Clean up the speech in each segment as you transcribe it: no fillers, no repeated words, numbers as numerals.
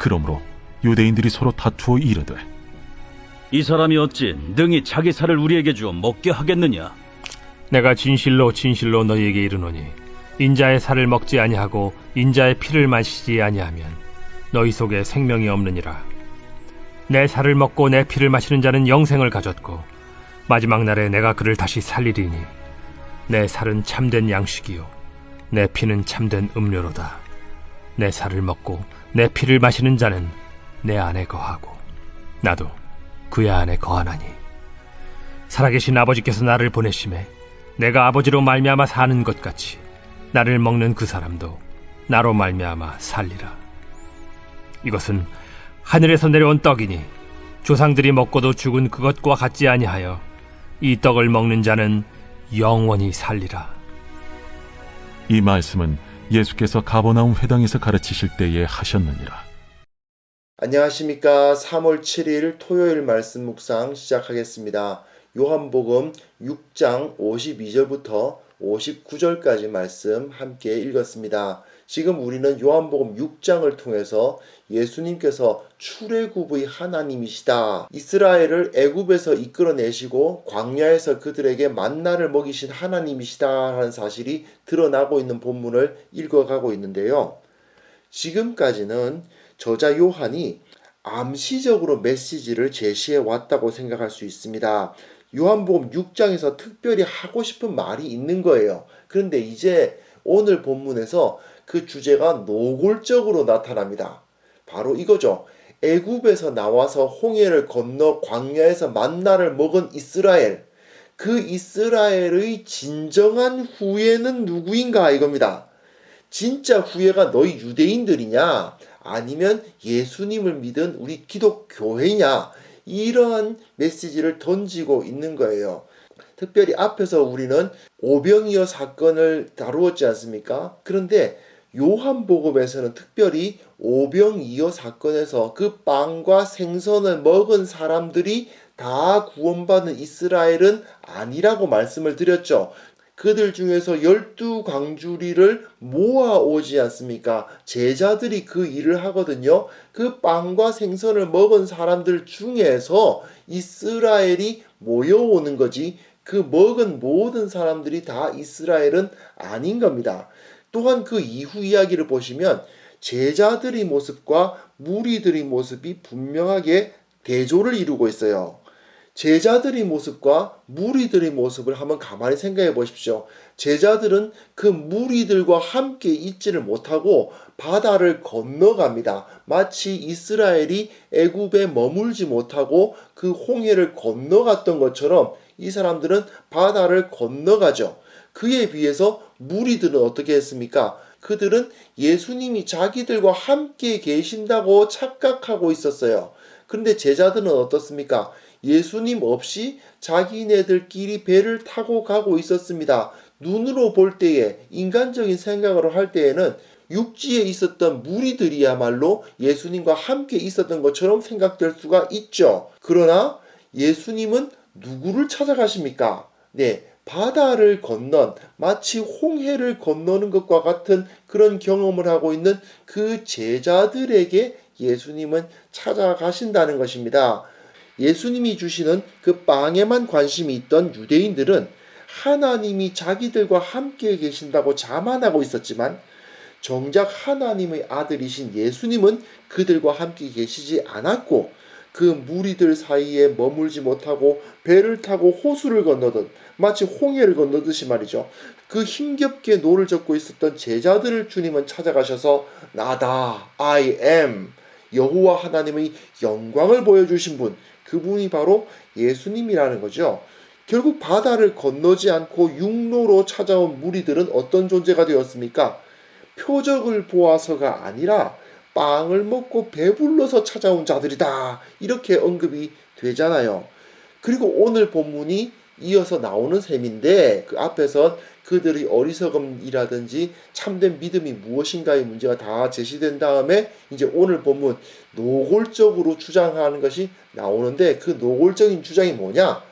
그러므로 유대인들이 서로 다투어 이르되, 이 사람이 어찌 능히 자기 살을 우리에게 주어 먹게 하겠느냐? 내가 진실로 진실로 너희에게 이르노니 인자의 살을 먹지 아니하고 인자의 피를 마시지 아니하면 너희 속에 생명이 없느니라. 내 살을 먹고 내 피를 마시는 자는 영생을 가졌고 마지막 날에 내가 그를 다시 살리리니 내 살은 참된 양식이요 내 피는 참된 음료로다. 내 살을 먹고 내 피를 마시는 자는 내 안에 거하고 나도 그의 안에 거하나니 살아계신 아버지께서 나를 보내심에 내가 아버지로 말미암아 사는 것 같이 나를 먹는 그 사람도 나로 말미암아 살리라. 이것은 하늘에서 내려온 떡이니 조상들이 먹고도 죽은 그것과 같지 아니하여 이 떡을 먹는 자는 영원히 살리라. 이 말씀은 예수께서 가버나움 회당에서 가르치실 때에 하셨느니라. 안녕하십니까. 3월 7일 토요일 말씀 묵상 시작하겠습니다. 요한복음 6장 52절부터 59절까지 말씀 함께 읽었습니다. 지금 우리는 요한복음 6장을 통해서 예수님께서 출애굽의 하나님이시다, 이스라엘을 애굽에서 이끌어내시고 광야에서 그들에게 만나를 먹이신 하나님이시다 하는 사실이 드러나고 있는 본문을 읽어가고 있는데요. 지금까지는 저자 요한이 암시적으로 메시지를 제시해 왔다고 생각할 수 있습니다. 요한복음 6장에서 특별히 하고 싶은 말이 있는 거예요. 그런데 이제 오늘 본문에서 그 주제가 노골적으로 나타납니다. 바로 이거죠. 애굽에서 나와서 홍해를 건너 광야에서 만나를 먹은 이스라엘, 그 이스라엘의 진정한 후예는 누구인가 이겁니다. 진짜 후예가 너희 유대인들이냐 아니면 예수님을 믿은 우리 기독교회냐, 이러한 메시지를 던지고 있는 거예요. 특별히 앞에서 우리는 오병이어 사건을 다루었지 않습니까? 그런데 요한복음에서는 특별히 오병이어 사건에서 그 빵과 생선을 먹은 사람들이 다 구원받은 이스라엘은 아니라고 말씀을 드렸죠. 그들 중에서 12광주리를 모아오지 않습니까? 제자들이 그 일을 하거든요. 그 빵과 생선을 먹은 사람들 중에서 이스라엘이 모여오는 거지, 그 먹은 모든 사람들이 다 이스라엘은 아닌 겁니다. 또한 그 이후 이야기를 보시면 제자들의 모습과 무리들의 모습이 분명하게 대조를 이루고 있어요. 제자들의 모습과 무리들의 모습을 한번 가만히 생각해 보십시오. 제자들은 그 무리들과 함께 있지를 못하고 바다를 건너갑니다. 마치 이스라엘이 애굽에 머물지 못하고 그 홍해를 건너갔던 것처럼 이 사람들은 바다를 건너가죠. 그에 비해서 무리들은 어떻게 했습니까? 그들은 예수님이 자기들과 함께 계신다고 착각하고 있었어요. 그런데 제자들은 어떻습니까? 예수님 없이 자기네들끼리 배를 타고 가고 있었습니다. 눈으로 볼 때에, 인간적인 생각으로 할 때에는 육지에 있었던 무리들이야말로 예수님과 함께 있었던 것처럼 생각될 수가 있죠. 그러나 예수님은 누구를 찾아가십니까? 네, 바다를 건넌, 마치 홍해를 건너는 것과 같은 그런 경험을 하고 있는 그 제자들에게 예수님은 찾아가신다는 것입니다. 예수님이 주시는 그 빵에만 관심이 있던 유대인들은 하나님이 자기들과 함께 계신다고 자만하고 있었지만 정작 하나님의 아들이신 예수님은 그들과 함께 계시지 않았고 그 무리들 사이에 머물지 못하고 배를 타고 호수를 건너듯, 마치 홍해를 건너듯이 말이죠. 그 힘겹게 노를 젓고 있었던 제자들을 주님은 찾아가셔서 나다, I am, 여호와 하나님의 영광을 보여주신 분, 그분이 바로 예수님이라는 거죠. 결국 바다를 건너지 않고 육로로 찾아온 무리들은 어떤 존재가 되었습니까? 표적을 보아서가 아니라 빵을 먹고 배불러서 찾아온 자들이다, 이렇게 언급이 되잖아요. 그리고 오늘 본문이 이어서 나오는 셈인데 그 앞에선 그들의 어리석음이라든지 참된 믿음이 무엇인가의 문제가 다 제시된 다음에 이제 오늘 본문 노골적으로 주장하는 것이 나오는데, 그 노골적인 주장이 뭐냐?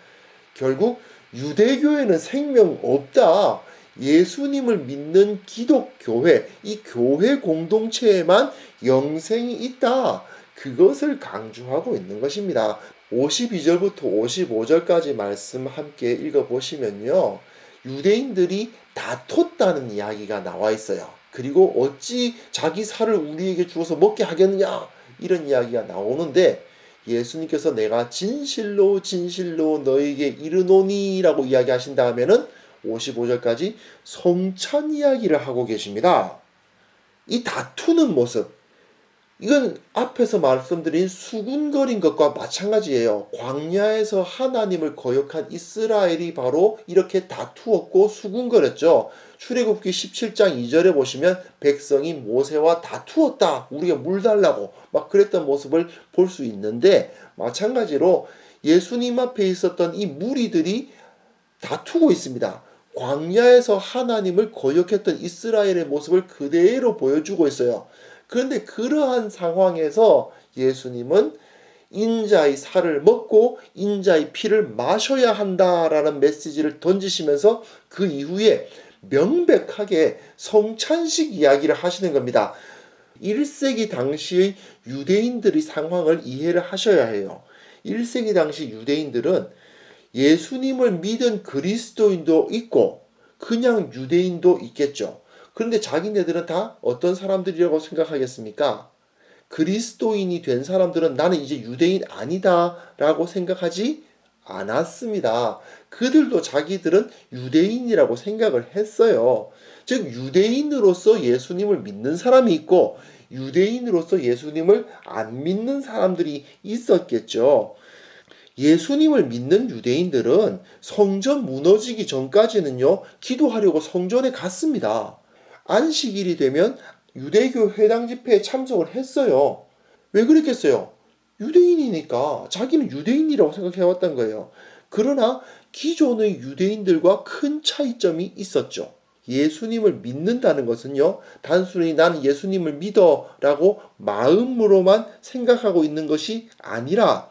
결국 유대교에는 생명 없다, 예수님을 믿는 기독교회, 이 교회 공동체에만 영생이 있다. 그것을 강조하고 있는 것입니다. 52절부터 55절까지 말씀 함께 읽어보시면요. 유대인들이 다퉜다는 이야기가 나와 있어요. 그리고 어찌 자기 살을 우리에게 주어서 먹게 하겠느냐 이런 이야기가 나오는데 예수님께서 내가 진실로 진실로 너에게 이르노니 라고 이야기하신 다음에는 55절까지 성찬 이야기를 하고 계십니다. 이 다투는 모습, 이건 앞에서 말씀드린 수군거린 것과 마찬가지예요. 광야에서 하나님을 거역한 이스라엘이 바로 이렇게 다투었고 수군거렸죠. 출애굽기 17장 2절에 보시면 백성이 모세와 다투었다. 우리가 물 달라고 막 그랬던 모습을 볼 수 있는데 마찬가지로 예수님 앞에 있었던 이 무리들이 다투고 있습니다. 광야에서 하나님을 거역했던 이스라엘의 모습을 그대로 보여주고 있어요. 그런데 그러한 상황에서 예수님은 인자의 살을 먹고 인자의 피를 마셔야 한다라는 메시지를 던지시면서 그 이후에 명백하게 성찬식 이야기를 하시는 겁니다. 1세기 당시의 유대인들의 상황을 이해를 하셔야 해요. 1세기 당시 유대인들은 예수님을 믿은 그리스도인도 있고 그냥 유대인도 있겠죠. 그런데 자기네들은 다 어떤 사람들이라고 생각하겠습니까? 그리스도인이 된 사람들은 나는 이제 유대인 아니다 라고 생각하지 않았습니다. 그들도 자기들은 유대인이라고 생각을 했어요. 즉 유대인으로서 예수님을 믿는 사람이 있고 유대인으로서 예수님을 안 믿는 사람들이 있었겠죠. 예수님을 믿는 유대인들은 성전 무너지기 전까지는요, 기도하려고 성전에 갔습니다. 안식일이 되면 유대교 회당 집회에 참석을 했어요. 왜 그랬겠어요? 유대인이니까 자기는 유대인이라고 생각해왔던 거예요. 그러나 기존의 유대인들과 큰 차이점이 있었죠. 예수님을 믿는다는 것은요, 단순히 나는 예수님을 믿어 라고 마음으로만 생각하고 있는 것이 아니라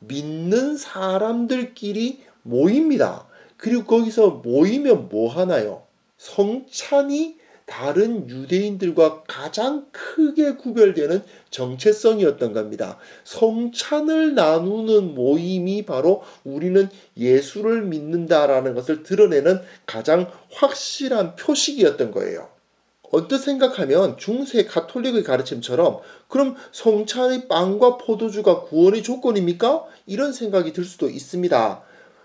믿는 사람들끼리 모입니다. 그리고 거기서 모이면 뭐 하나요? 성찬이 다른 유대인들과 가장 크게 구별되는 정체성이었던 겁니다. 성찬을 나누는 모임이 바로 우리는 예수를 믿는다라는 것을 드러내는 가장 확실한 표식이었던 거예요. 언뜻 생각하면 중세 가톨릭의 가르침처럼 그럼 성찬의 빵과 포도주가 구원의 조건입니까? 이런 생각이 들 수도 있습니다.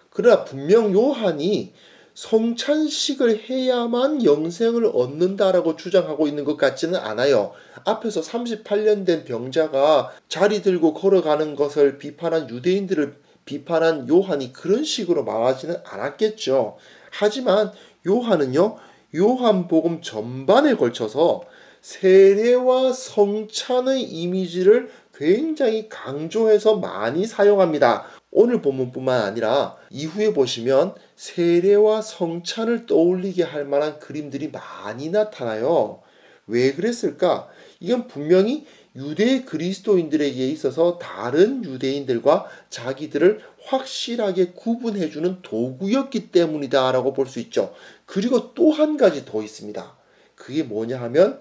그러나 분명 요한이 성찬식을 해야만 영생을 얻는다라고 주장하고 있는 것 같지는 않아요. 앞에서 38년 된 병자가 자리 들고 걸어가는 것을 비판한 유대인들을 비판한 요한이 그런 식으로 말하지는 않았겠죠. 하지만 요한은요, 요한복음 전반에 걸쳐서 세례와 성찬의 이미지를 굉장히 강조해서 많이 사용합니다. 오늘 본문뿐만 아니라 이후에 보시면 세례와 성찬을 떠올리게 할 만한 그림들이 많이 나타나요. 왜 그랬을까? 이건 분명히 유대 그리스도인들에게 있어서 다른 유대인들과 자기들을 확실하게 구분해주는 도구였기 때문이다 라고 볼 수 있죠. 그리고 또 한 가지 더 있습니다. 그게 뭐냐 하면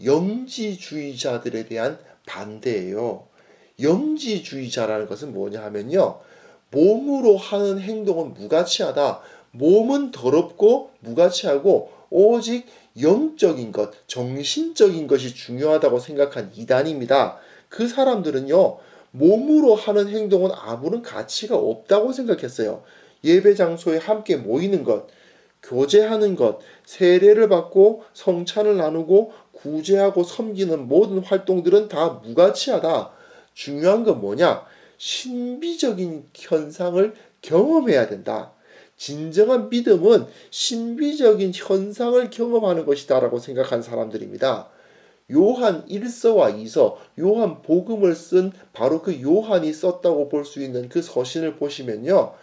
영지주의자들에 대한 반대예요. 영지주의자라는 것은 뭐냐 하면요, 몸으로 하는 행동은 무가치하다. 몸은 더럽고 무가치하고 오직 영적인 것, 정신적인 것이 중요하다고 생각한 이단입니다. 그 사람들은요, 몸으로 하는 행동은 아무런 가치가 없다고 생각했어요. 예배 장소에 함께 모이는 것, 교제하는 것, 세례를 받고 성찬을 나누고 구제하고 섬기는 모든 활동들은 다 무가치하다. 중요한 건 뭐냐? 신비적인 현상을 경험해야 된다. 진정한 믿음은 신비적인 현상을 경험하는 것이다 라고 생각한 사람들입니다. 요한 1서와 2서, 요한 복음을 쓴 바로 그 요한이 썼다고 볼 수 있는 그 서신을 보시면요,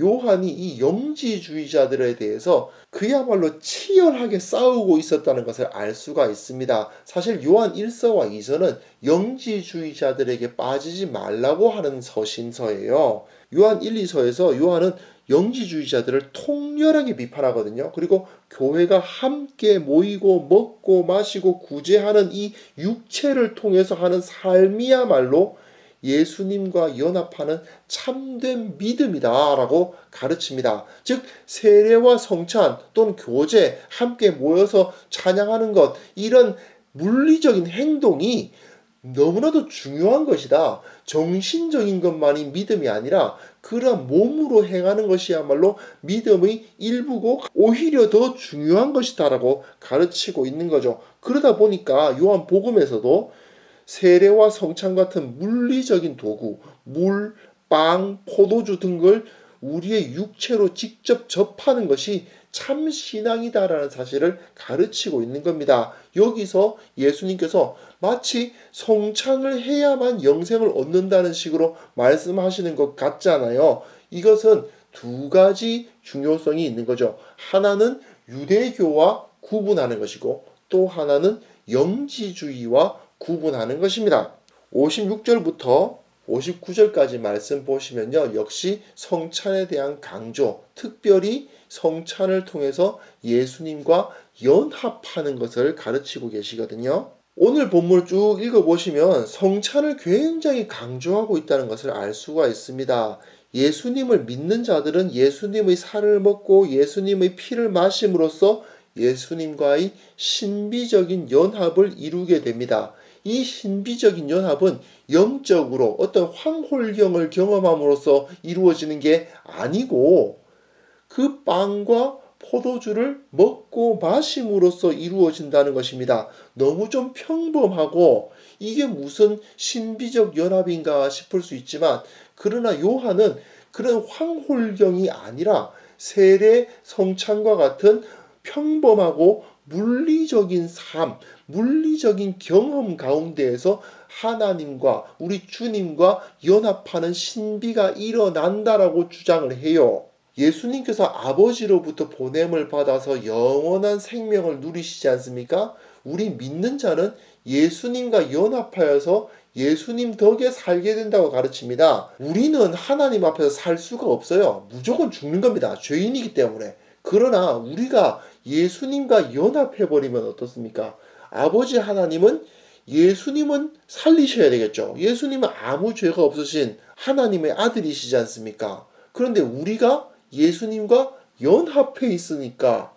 요한이 이 영지주의자들에 대해서 그야말로 치열하게 싸우고 있었다는 것을 알 수가 있습니다. 사실 요한 1서와 2서는 영지주의자들에게 빠지지 말라고 하는 서신서예요. 요한 1, 2서에서 요한은 영지주의자들을 통렬하게 비판하거든요. 그리고 교회가 함께 모이고 먹고 마시고 구제하는 이 육체를 통해서 하는 삶이야말로 예수님과 연합하는 참된 믿음이다라고 가르칩니다. 즉 세례와 성찬 또는 교제, 함께 모여서 찬양하는 것, 이런 물리적인 행동이 너무나도 중요한 것이다. 정신적인 것만이 믿음이 아니라 그런 몸으로 행하는 것이야말로 믿음의 일부고 오히려 더 중요한 것이다라고 가르치고 있는 거죠. 그러다 보니까 요한 복음에서도 세례와 성찬 같은 물리적인 도구, 물, 빵, 포도주 등을 우리의 육체로 직접 접하는 것이 참 신앙이다라는 사실을 가르치고 있는 겁니다. 여기서 예수님께서 마치 성찬을 해야만 영생을 얻는다는 식으로 말씀하시는 것 같잖아요. 이것은 두 가지 중요성이 있는 거죠. 하나는 유대교와 구분하는 것이고 또 하나는 영지주의와 구분하는 것입니다. 56절부터 59절까지 말씀 보시면요. 역시 성찬에 대한 강조, 특별히 성찬을 통해서 예수님과 연합하는 것을 가르치고 계시거든요. 오늘 본문을 쭉 읽어보시면 성찬을 굉장히 강조하고 있다는 것을 알 수가 있습니다. 예수님을 믿는 자들은 예수님의 살을 먹고 예수님의 피를 마심으로써 예수님과의 신비적인 연합을 이루게 됩니다. 이 신비적인 연합은 영적으로 어떤 황홀경을 경험함으로써 이루어지는 게 아니고 그 빵과 포도주를 먹고 마심으로써 이루어진다는 것입니다. 너무 좀 평범하고 이게 무슨 신비적 연합인가 싶을 수 있지만 그러나 요한은 그런 황홀경이 아니라 세례 성찬과 같은 평범하고 물리적인 삶, 물리적인 경험 가운데에서 하나님과 우리 주님과 연합하는 신비가 일어난다라고 주장을 해요. 예수님께서 아버지로부터 보냄을 받아서 영원한 생명을 누리시지 않습니까? 우리 믿는 자는 예수님과 연합하여서 예수님 덕에 살게 된다고 가르칩니다. 우리는 하나님 앞에서 살 수가 없어요. 무조건 죽는 겁니다. 죄인이기 때문에. 그러나 우리가 예수님과 연합해버리면 어떻습니까? 아버지 하나님은 예수님은 살리셔야 되겠죠. 예수님은 아무 죄가 없으신 하나님의 아들이시지 않습니까? 그런데 우리가 예수님과 연합해 있으니까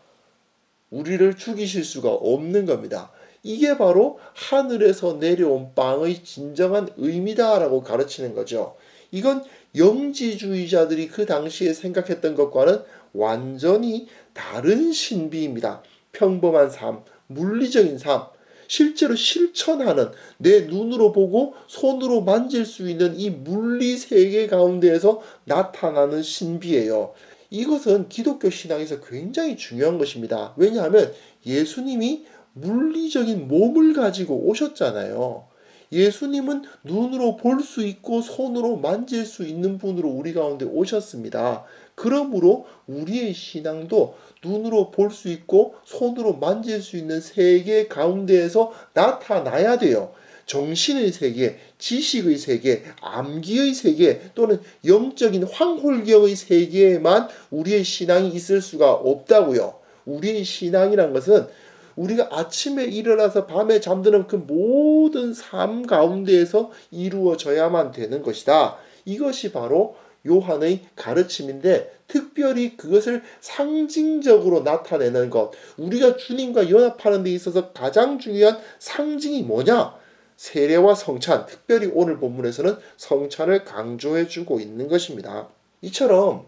우리를 죽이실 수가 없는 겁니다. 이게 바로 하늘에서 내려온 빵의 진정한 의미다라고 가르치는 거죠. 이건 영지주의자들이 그 당시에 생각했던 것과는 완전히 다른 신비입니다. 평범한 삶, 물리적인 삶, 실제로 실천하는 내 눈으로 보고 손으로 만질 수 있는 이 물리 세계 가운데에서 나타나는 신비예요. 이것은 기독교 신앙에서 굉장히 중요한 것입니다. 왜냐하면 예수님이 물리적인 몸을 가지고 오셨잖아요. 예수님은 눈으로 볼 수 있고 손으로 만질 수 있는 분으로 우리 가운데 오셨습니다. 그러므로 우리의 신앙도 눈으로 볼 수 있고 손으로 만질 수 있는 세계 가운데에서 나타나야 돼요. 정신의 세계, 지식의 세계, 암기의 세계 또는 영적인 황홀경의 세계에만 우리의 신앙이 있을 수가 없다고요. 우리의 신앙이란 것은 우리가 아침에 일어나서 밤에 잠드는 그 모든 삶 가운데에서 이루어져야만 되는 것이다. 이것이 바로 요한의 가르침인데 특별히 그것을 상징적으로 나타내는 것, 우리가 주님과 연합하는 데 있어서 가장 중요한 상징이 뭐냐? 세례와 성찬, 특별히 오늘 본문에서는 성찬을 강조해주고 있는 것입니다. 이처럼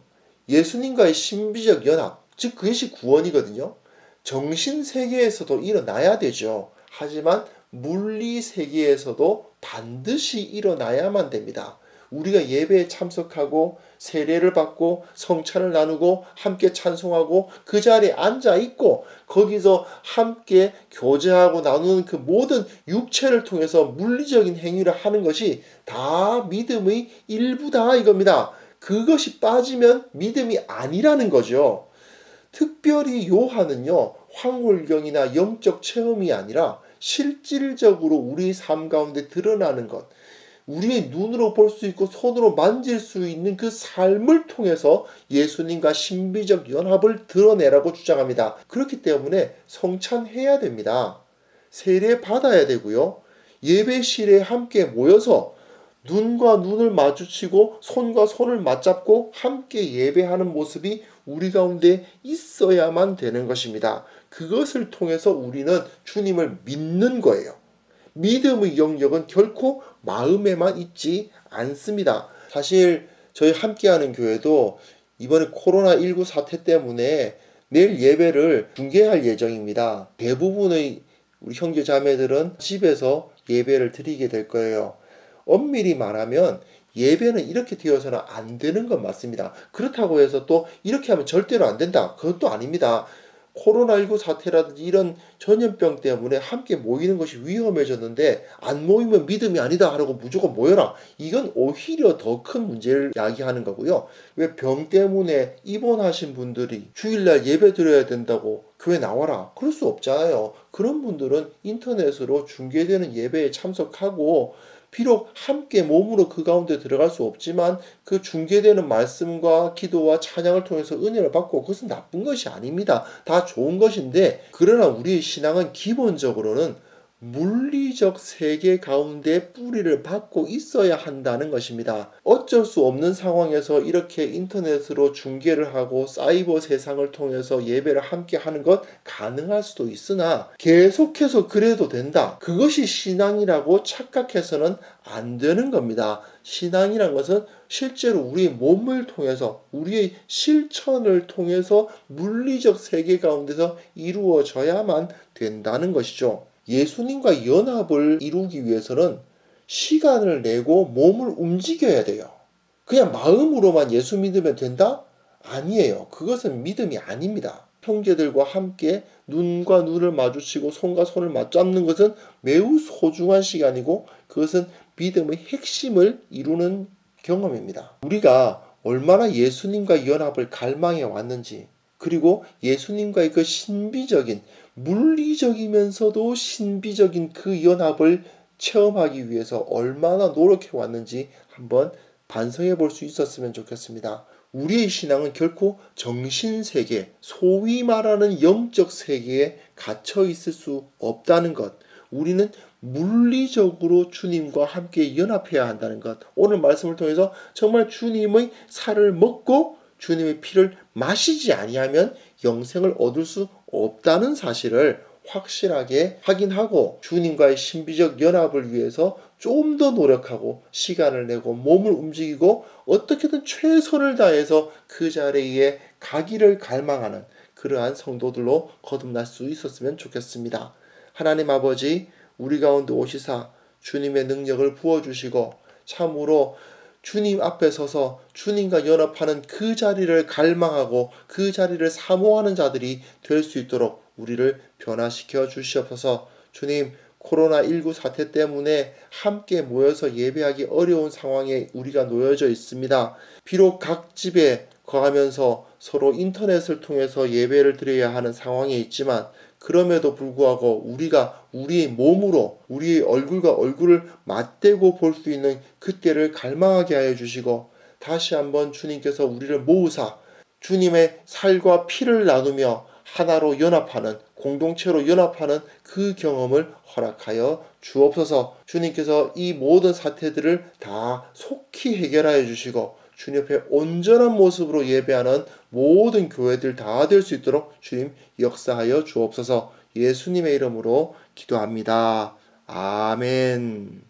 예수님과의 신비적 연합, 즉 그것이 구원이거든요. 정신세계에서도 일어나야 되죠. 하지만 물리세계에서도 반드시 일어나야만 됩니다. 우리가 예배에 참석하고 세례를 받고 성찬을 나누고 함께 찬송하고 그 자리에 앉아 있고 거기서 함께 교제하고 나누는 그 모든 육체를 통해서 물리적인 행위를 하는 것이 다 믿음의 일부다 이겁니다. 그것이 빠지면 믿음이 아니라는 거죠. 특별히 요한은요, 황홀경이나 영적 체험이 아니라 실질적으로 우리 삶 가운데 드러나는 것, 우리의 눈으로 볼 수 있고 손으로 만질 수 있는 그 삶을 통해서 예수님과 신비적 연합을 드러내라고 주장합니다. 그렇기 때문에 성찬해야 됩니다. 세례 받아야 되고요. 예배실에 함께 모여서 눈과 눈을 마주치고 손과 손을 맞잡고 함께 예배하는 모습이 우리 가운데 있어야만 되는 것입니다. 그것을 통해서 우리는 주님을 믿는 거예요. 믿음의 영역은 결코 마음에만 있지 않습니다. 사실 저희 함께하는 교회도 이번에 코로나19 사태 때문에 내일 예배를 중계할 예정입니다. 대부분의 우리 형제 자매들은 집에서 예배를 드리게 될 거예요. 엄밀히 말하면 예배는 이렇게 되어서는 안 되는 건 맞습니다. 그렇다고 해서 또 이렇게 하면 절대로 안 된다. 그것도 아닙니다. 코로나19 사태라든지 이런 전염병 때문에 함께 모이는 것이 위험해졌는데 안 모이면 믿음이 아니다 하라고 무조건 모여라. 이건 오히려 더 큰 문제를 야기하는 거고요. 왜 병 때문에 입원하신 분들이 주일날 예배 드려야 된다고 교회 나와라. 그럴 수 없잖아요. 그런 분들은 인터넷으로 중계되는 예배에 참석하고 비록 함께 몸으로 그 가운데 들어갈 수 없지만 그 중계되는 말씀과 기도와 찬양을 통해서 은혜를 받고 그것은 나쁜 것이 아닙니다. 다 좋은 것인데 그러나 우리의 신앙은 기본적으로는 물리적 세계 가운데 뿌리를 받고 있어야 한다는 것입니다. 어쩔 수 없는 상황에서 이렇게 인터넷으로 중계를 하고 사이버 세상을 통해서 예배를 함께 하는 것 가능할 수도 있으나 계속해서 그래도 된다. 그것이 신앙이라고 착각해서는 안 되는 겁니다. 신앙이란 것은 실제로 우리의 몸을 통해서 우리의 실천을 통해서 물리적 세계 가운데서 이루어져야만 된다는 것이죠. 예수님과 연합을 이루기 위해서는 시간을 내고 몸을 움직여야 돼요. 그냥 마음으로만 예수 믿으면 된다? 아니에요. 그것은 믿음이 아닙니다. 형제들과 함께 눈과 눈을 마주치고 손과 손을 맞잡는 것은 매우 소중한 시간이고 그것은 믿음의 핵심을 이루는 경험입니다. 우리가 얼마나 예수님과 연합을 갈망해 왔는지 그리고 예수님과의 그 신비적인 물리적이면서도 신비적인 그 연합을 체험하기 위해서 얼마나 노력해 왔는지 한번 반성해 볼 수 있었으면 좋겠습니다. 우리의 신앙은 결코 정신세계, 소위 말하는 영적 세계에 갇혀 있을 수 없다는 것. 우리는 물리적으로 주님과 함께 연합해야 한다는 것. 오늘 말씀을 통해서 정말 주님의 살을 먹고 주님의 피를 마시지 아니하면 영생을 얻을 수 없다는 사실을 확실하게 확인하고 주님과의 신비적 연합을 위해서 좀 더 노력하고 시간을 내고 몸을 움직이고 어떻게든 최선을 다해서 그 자리에 가기를 갈망하는 그러한 성도들로 거듭날 수 있었으면 좋겠습니다. 하나님 아버지, 우리 가운데 오시사 주님의 능력을 부어주시고 참으로 주님 앞에 서서 주님과 연합하는 그 자리를 갈망하고 그 자리를 사모하는 자들이 될 수 있도록 우리를 변화시켜 주시옵소서. 주님, 코로나19 사태 때문에 함께 모여서 예배하기 어려운 상황에 우리가 놓여져 있습니다. 비록 각 집에 거하면서 서로 인터넷을 통해서 예배를 드려야 하는 상황에 있지만 그럼에도 불구하고 우리가 우리의 몸으로 우리의 얼굴과 얼굴을 맞대고 볼 수 있는 그때를 갈망하게 하여 주시고 다시 한번 주님께서 우리를 모으사 주님의 살과 피를 나누며 하나로 연합하는 공동체로 연합하는 그 경험을 허락하여 주옵소서. 주님께서 이 모든 사태들을 다 속히 해결하여 주시고 주님 옆에 온전한 모습으로 예배하는 모든 교회들 다 될 수 있도록 주님 역사하여 주옵소서. 예수님의 이름으로 기도합니다. 아멘.